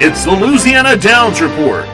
It's the Louisiana Downs Report.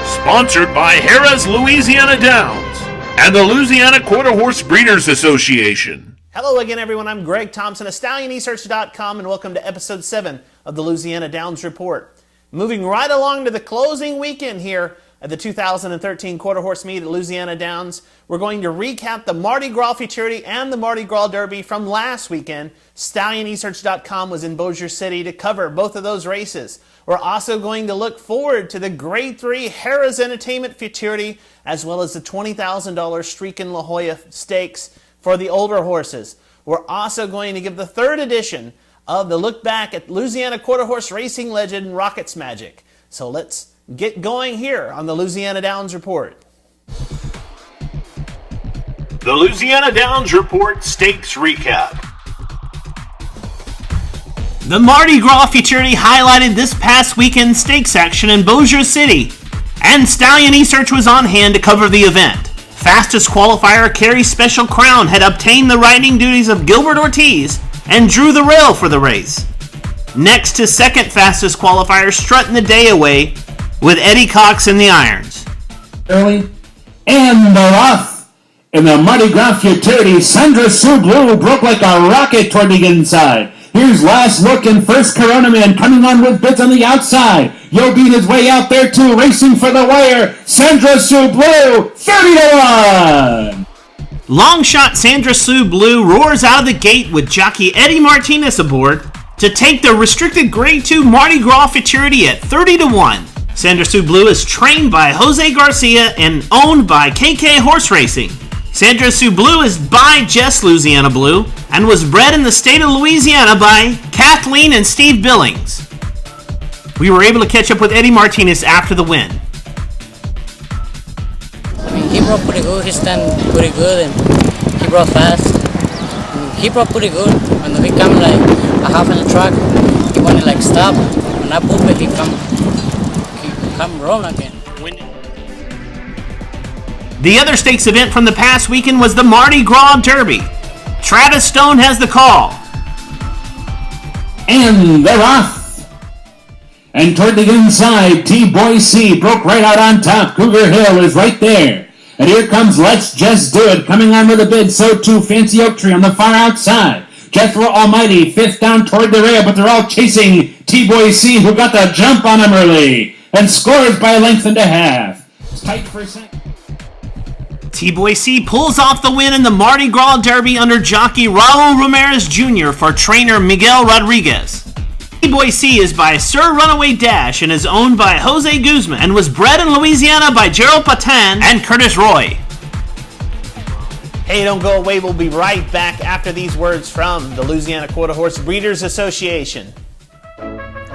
Sponsored by Harrah's Louisiana Downs and the Louisiana Quarter Horse Breeders Association. Hello again, everyone. I'm Greg Thompson of StallionResearch.com, and welcome to Episode 7 of the Louisiana Downs Report. Moving right along to the closing weekend here at the 2013 Quarter Horse Meet at Louisiana Downs. We're going to recap the Mardi Gras Futurity and the Mardi Gras Derby from last weekend. StallionResearch.com was in Bossier City to cover both of those races. We're also going to look forward to the Grade 3 Harrah's Entertainment Futurity, as well as the $20,000 Streakin La Jolla Stakes for the older horses. We're also going to give the third edition of the look back at Louisiana Quarter Horse racing legend Rocket's Magic. So let's get going here on the Louisiana Downs Report. The Louisiana Downs Report Stakes Recap. The Mardi Gras Futurity highlighted this past weekend's stakes action in Bossier City, and Stallion Research was on hand to cover the event. Fastest qualifier Carrie Special Crown had obtained the riding duties of Gilbert Ortiz and drew the rail for the race. Next to second fastest qualifier strutting the day away with Eddi Cox in the irons. Early and the off in the Mardi Gras Futurity, Sandra Blue broke like a rocket toward the inside. Here's last look and first Corona Man coming on with bids on the outside. Yo beat his way out there too, racing for the wire. Sandra Blue, 30-1. Long shot Sandra Blue roars out of the gate with jockey Eddi Martinez aboard to take the restricted Grade 2 Mardi Gras Futurity at 30-1. Sandra Blue is trained by Jose Garcia and owned by KK Horse Racing. Sandra Blue is by Jess Louisiana Blue and was bred in the state of Louisiana by Kathleen and Steve Billings. We were able to catch up with Eddi Martinez after the win. I mean, he brought pretty good. He stand pretty good and he brought fast. He brought pretty good. When he come like a half on the track, he wanted like stop. When I put it, he come roll again. The other stakes event from the past weekend was the Mardi Gras Derby. Travis Stone has the call. And they're off. And toward the inside, T-Boy-C broke right out on top. Cougar Hill is right there. And here comes Let's Just Do It coming on with a bid. So too Fancy Oak Tree on the far outside. Jethro Almighty fifth down toward the rail, but they're all chasing T-Boy-C, who got the jump on him early and scores by a length and a half. It's tight for a second. T-Boy-C pulls off the win in the Mardi Gras Derby under jockey Raul Rameriz Jr. for trainer Miguel Rodriguez. T-Boy-C is by Sir Runaway Dash and is owned by Jose Guzman and was bred in Louisiana by Gerald Patin and Curtis Roy. Hey, don't go away. We'll be right back after these words from the Louisiana Quarter Horse Breeders Association.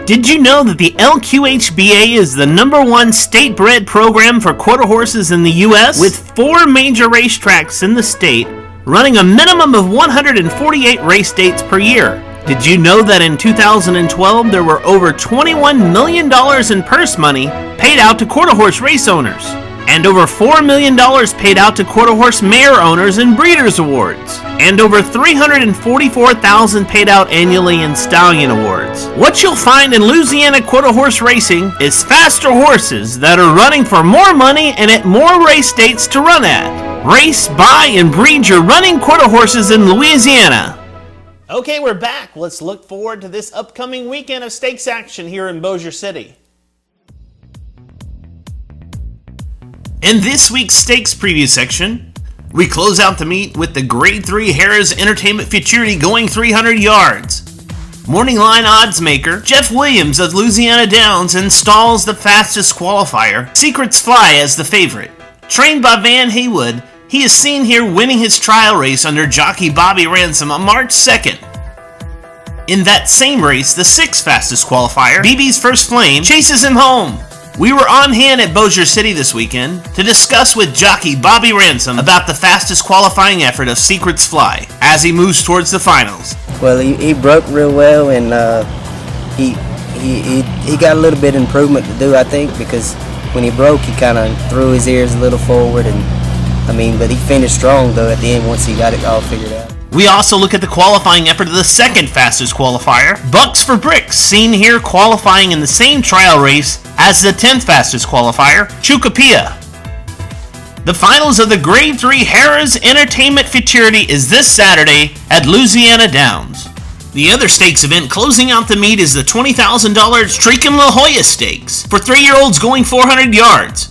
Did you know that the LQHBA is the #1 state-bred program for quarter horses in the U.S., with 4 major racetracks in the state, running a minimum of 148 race dates per year? Did you know that in 2012 there were over $21 million in purse money paid out to quarter horse race owners, and over $4 million paid out to quarter horse mare owners in breeders' awards, and over $344,000 paid out annually in stallion awards? What you'll find in Louisiana quarter horse racing is faster horses that are running for more money and at more race dates to run at. Race, buy, and breed your running quarter horses in Louisiana. Okay, we're back. Let's look forward to this upcoming weekend of stakes action here in Bossier City. In this week's stakes preview section, we close out the meet with the Grade 3 Harrah's Entertainment Futurity going 300 yards. Morning line odds maker Jeff Williams of Louisiana Downs installs the fastest qualifier, Secrets Fly, as the favorite. Trained by Van Haywood, he is seen here winning his trial race under jockey Bobby Ransom on March 2nd. In that same race, the 6th fastest qualifier, BB's First Flame, chases him home. We were on hand at Bossier City this weekend to discuss with jockey Bobby Ransom about the fastest qualifying effort of Secrets Fly as he moves towards the finals. Well, he broke real well, and he got a little bit of improvement to do, I think, because when he broke, he kind of threw his ears a little forward, but he finished strong though at the end once he got it all figured out. We also look at the qualifying effort of the second fastest qualifier, Bucks for Bricks, seen here qualifying in the same trial race as the 10th fastest qualifier, Chucapia. The finals of the Grade 3 Harrah's Entertainment Futurity is this Saturday at Louisiana Downs. The other stakes event closing out the meet is the $20,000 Streakin La Jolla Stakes for 3-year-olds going 400 yards.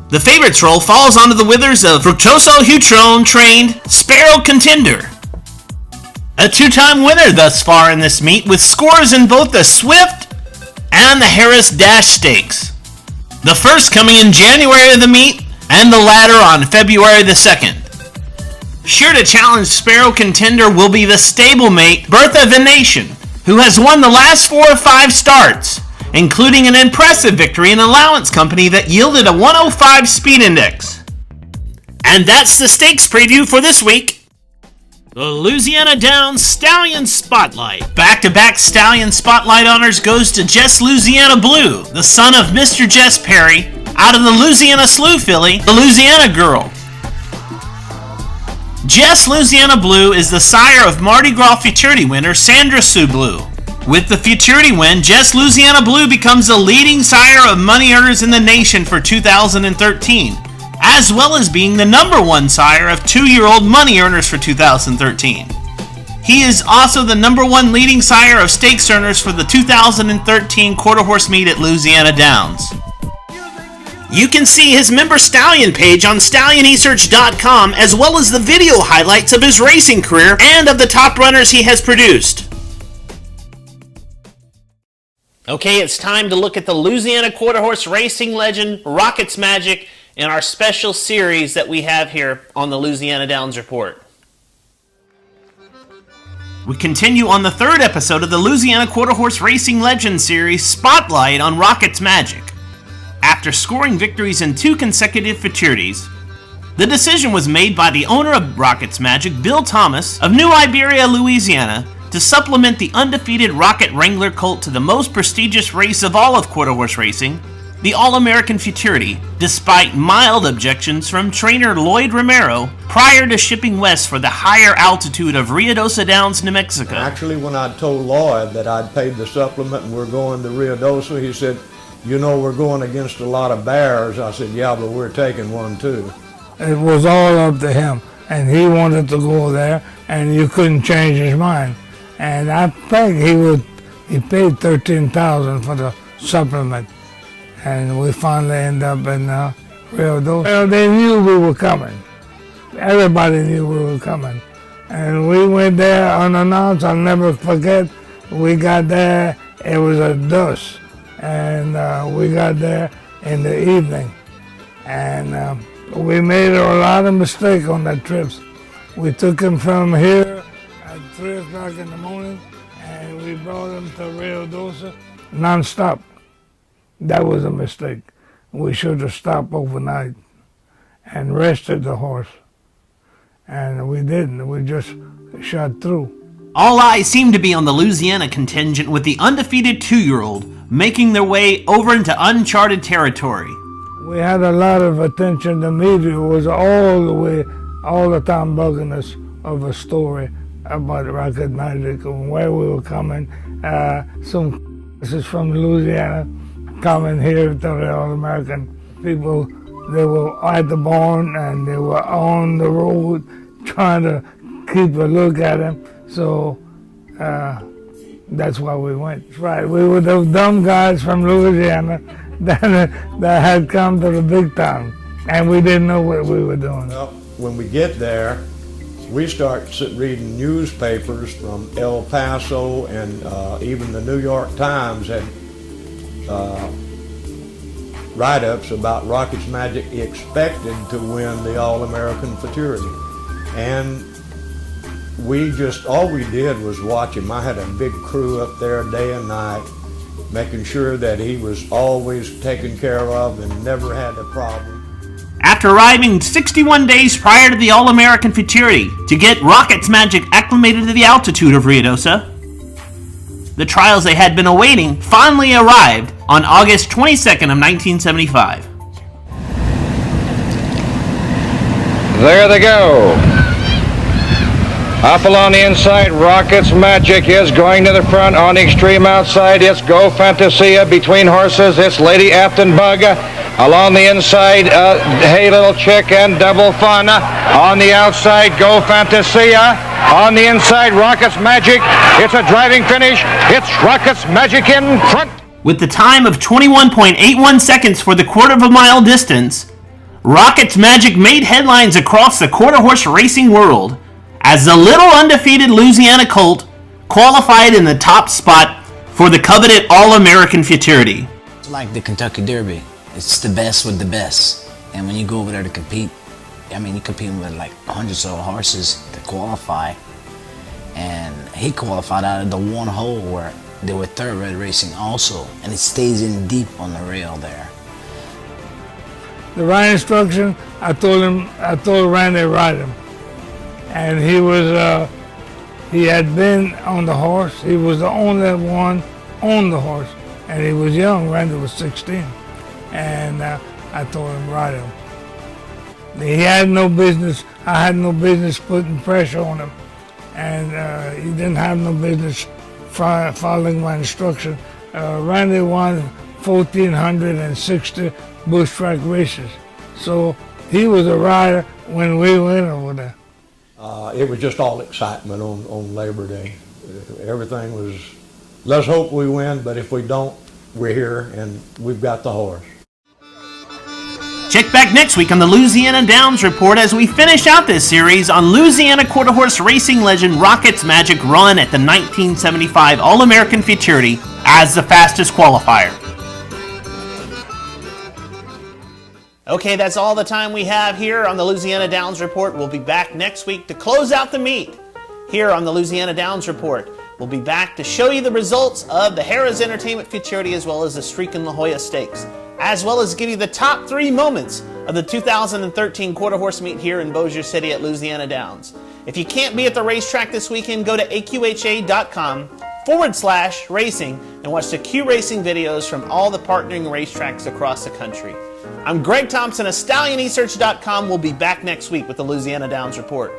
The favorites role falls onto the withers of Fructoso Hutron trained Sparrow Contender. A 2-time winner thus far in this meet with scores in both the Swift and the Harris Dash Stakes. The first coming in January of the meet and the latter on February the 2nd. Sure to challenge Sparrow Contender will be the stablemate Bertha Venation, who has won the last 4 or 5 starts, including an impressive victory in Allowance Company that yielded a 105 speed index. And that's the stakes preview for this week. The Louisiana Downs Stallion Spotlight. Back-to-back Stallion Spotlight honors goes to Jess Louisiana Blue, the son of Mr. Jess Perry, out of the Louisiana Slew filly, the Louisiana Girl. Jess Louisiana Blue is the sire of Mardi Gras Futurity winner Sandra Sue Blue. With the Futurity win, Jess Louisiana Blue becomes the leading sire of money earners in the nation for 2013. As well as being the number 1 sire of 2-year-old money earners for 2013. He is also the number 1 leading sire of stakes earners for the 2013 Quarter Horse meet at Louisiana Downs. You can see his member Stallion page on StallionEsearch.com, as well as the video highlights of his racing career and of the top runners he has produced. Okay, it's time to look at the Louisiana Quarter Horse racing legend Rocket's Magic in our special series that we have here on the Louisiana Downs Report. We continue on the 3rd episode of the Louisiana Quarter Horse Racing Legend series, Spotlight on Rocket's Magic. After scoring victories in 2 consecutive futurities, the decision was made by the owner of Rocket's Magic, Bill Thomas, of New Iberia, Louisiana, to supplement the undefeated Rocket Wrangler colt to the most prestigious race of all of quarter horse racing, the All-American Futurity, despite mild objections from trainer Lloyd Romero prior to shipping west for the higher altitude of Ruidoso Downs, New Mexico. Actually, when I told Lloyd that I'd paid the supplement and we're going to Ruidoso, he said, "You know, we're going against a lot of bears." I said, "Yeah, but we're taking one too." It was all up to him, and he wanted to go there, and you couldn't change his mind. And I think he paid $13,000 for the supplement. And we finally ended up in Ruidoso. Well, they knew we were coming. Everybody knew we were coming. And we went there unannounced. I'll never forget. We got there, it was a dusk. And we got there in the evening. And we made a lot of mistakes on that trip. We took him from here at 3 o'clock in the morning, and we brought him to Ruidoso non-stop. That was a mistake. We should have stopped overnight and rested the horse. And we didn't. We just shot through. All eyes seem to be on the Louisiana contingent, with the undefeated 2-year-old making their way over into uncharted territory. We had a lot of attention. The media was all the time bugging us of a story about Rocket Magic and where we were coming. Some is from Louisiana coming here to the All-American. People, they were at the barn and they were on the road trying to keep a look at him. So that's why we went. Right, we were those dumb guys from Louisiana that had come to the big town, and we didn't know what we were doing. Well, when we get there, we start reading newspapers from El Paso, and even the New York Times had write-ups about Rocket's Magic expected to win the All-American Futurity. And all we did was watch him. I had a big crew up there day and night, making sure that he was always taken care of and never had a problem. After arriving 61 days prior to the All-American Futurity to get Rocket's Magic acclimated to the altitude of Ruidoso, the trials they had been awaiting finally arrived on August 22nd of 1975. There they go. Up along the inside, Rocket's Magic is going to the front. On the extreme outside, it's Go Fantasia. Between horses, it's Lady Afton Bug. Along the inside, Hey Little Chick and Double Fun. On the outside, Go Fantasia. On the inside, Rocket's Magic. It's a driving finish. It's Rocket's Magic in front. With the time of 21.81 seconds for the quarter of a mile distance, Rocket's Magic made headlines across the quarter horse racing world as the little undefeated Louisiana colt qualified in the top spot for the coveted All-American Futurity. It's like the Kentucky Derby. It's the best with the best. And when you go over there to compete, I mean, you're competing with like hundreds of horses to qualify. And he qualified out of the one hole where they were thoroughbred racing also. And it stays in deep on the rail there. The ride instruction, I told Randy to ride him. And he had been on the horse. He was the only one on the horse. And he was young, Randy was 16. And I told him to ride him. He had no business, I had no business putting pressure on him. And he didn't have no business following my instruction. Randy won 1,460 bush track races. So he was a rider when we went over there. It was just all excitement on Labor Day. Everything was, let's hope we win, but if we don't, we're here and we've got the horse. Check back next week on the Louisiana Downs Report as we finish out this series on Louisiana quarter horse racing legend Rocket's Magic run at the 1975 All-American Futurity as the fastest qualifier. Okay, that's all the time we have here on the Louisiana Downs Report. We'll be back next week to close out the meet here on the Louisiana Downs Report. We'll be back to show you the results of the Harrah's Entertainment Futurity as well as the Streakin La Jolla Stakes, as well as give you the top 3 moments of the 2013 quarter horse meet here in Bossier City at Louisiana Downs. If you can't be at the racetrack this weekend, go to aqha.com/racing and watch the Q Racing videos from all the partnering racetracks across the country. I'm Greg Thompson of StallionEsearch.com. We'll be back next week with the Louisiana Downs Report.